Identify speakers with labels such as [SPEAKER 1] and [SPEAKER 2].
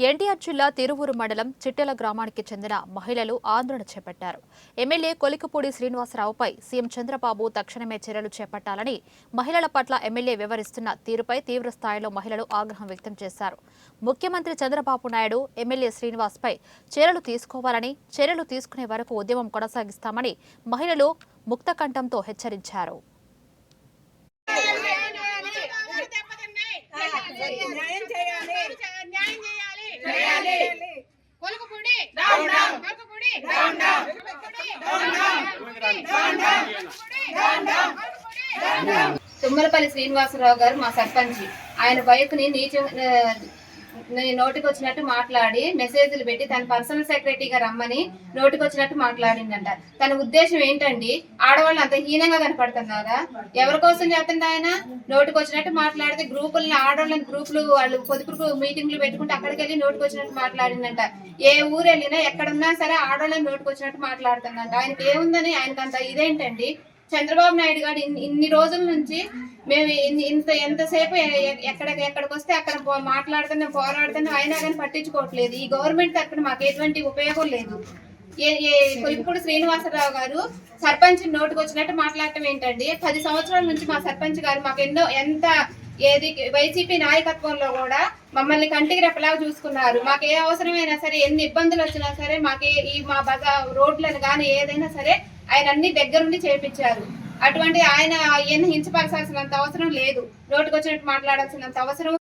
[SPEAKER 1] ఎన్టీఆర్ జిల్లా తిరువూరు మండలం చిట్టెల గ్రామానికి చెందిన మహిళలు ఆందోళన చేపట్టారు. ఎమ్మెల్యే కొలికపూడి శ్రీనివాసరావుపై సీఎం చంద్రబాబు తక్షణమే చర్యలు చేపట్టాలని, మహిళల పట్ల ఎమ్మెల్యే వ్యవహరిస్తున్న తీరుపై తీవ్ర స్థాయిలో మహిళలు ఆగ్రహం వ్యక్తం చేశారు. ముఖ్యమంత్రి చంద్రబాబు నాయుడు ఎమ్మెల్యే శ్రీనివాస్పై చర్యలు తీసుకోవాలని, చర్యలు తీసుకునే వరకు ఉద్యమం కొనసాగిస్తామని మహిళలు ముక్తకంఠంతో హెచ్చరించారు.
[SPEAKER 2] తుమ్మలపల్లి శ్రీనివాసరావు గారు మా సర్పంచ్. ఆయన బైక్ ని నోటికి వచ్చినట్టు మాట్లాడి మెసేజ్లు పెట్టి తన పర్సనల్ సెక్రటరీగా రమ్మని నోటికి వచ్చినట్టు మాట్లాడిందంట. తన ఉద్దేశం ఏంటండి? ఆడవాళ్ళు అంత హీనంగా కనపడుతున్నారా? ఎవరి కోసం చేస్తుండ ఆయన? నోటికి వచ్చినట్టు మాట్లాడితే గ్రూపులను, ఆడవాళ్ళని గ్రూపులు వాళ్ళు పొదుపు మీటింగ్లు పెట్టుకుంటే అక్కడికి వెళ్ళి నోటికి వచ్చినట్టు మాట్లాడిందంట. ఏ ఊరు వెళ్ళినా ఎక్కడున్నా సరే ఆడవాళ్ళని నోటికి వచ్చినట్టు మాట్లాడుతుందంట. ఆయనకి ఏముందని ఆయనకంత ఇదేంటండి? చంద్రబాబు నాయుడు గారు ఇన్ని రోజుల నుంచి మేము ఎంతసేపు ఎక్కడికి వస్తే అక్కడ మాట్లాడుతున్నాం, పోరాడుతున్నాం, అయినా కానీ పట్టించుకోవట్లేదు. ఈ గవర్నమెంట్ తరఫున మాకు ఎటువంటి ఉపయోగం లేదు. కొలికపూడి శ్రీనివాసరావు గారు సర్పంచ్ నోటికి వచ్చినట్టు మాట్లాడటం ఏంటండి? 10 సంవత్సరాల నుంచి మా సర్పంచ్ గారు మాకు వైసీపీ నాయకత్వంలో కూడా మమ్మల్ని కంటికి రెప్పలాగా చూసుకున్నారు. మాకు ఏ అవసరమైనా సరే, ఎన్ని ఇబ్బందులు వచ్చినా సరే, మాకు మా రోడ్లను కానీ ఏదైనా సరే ఆయన అన్ని దగ్గరుండి చేపించారు. అటువంటి ఆయన హింసపరచాల్సినంత అవసరం లేదు. నోటికి వచ్చినట్టు మాట్లాడాల్సినంత అవసరం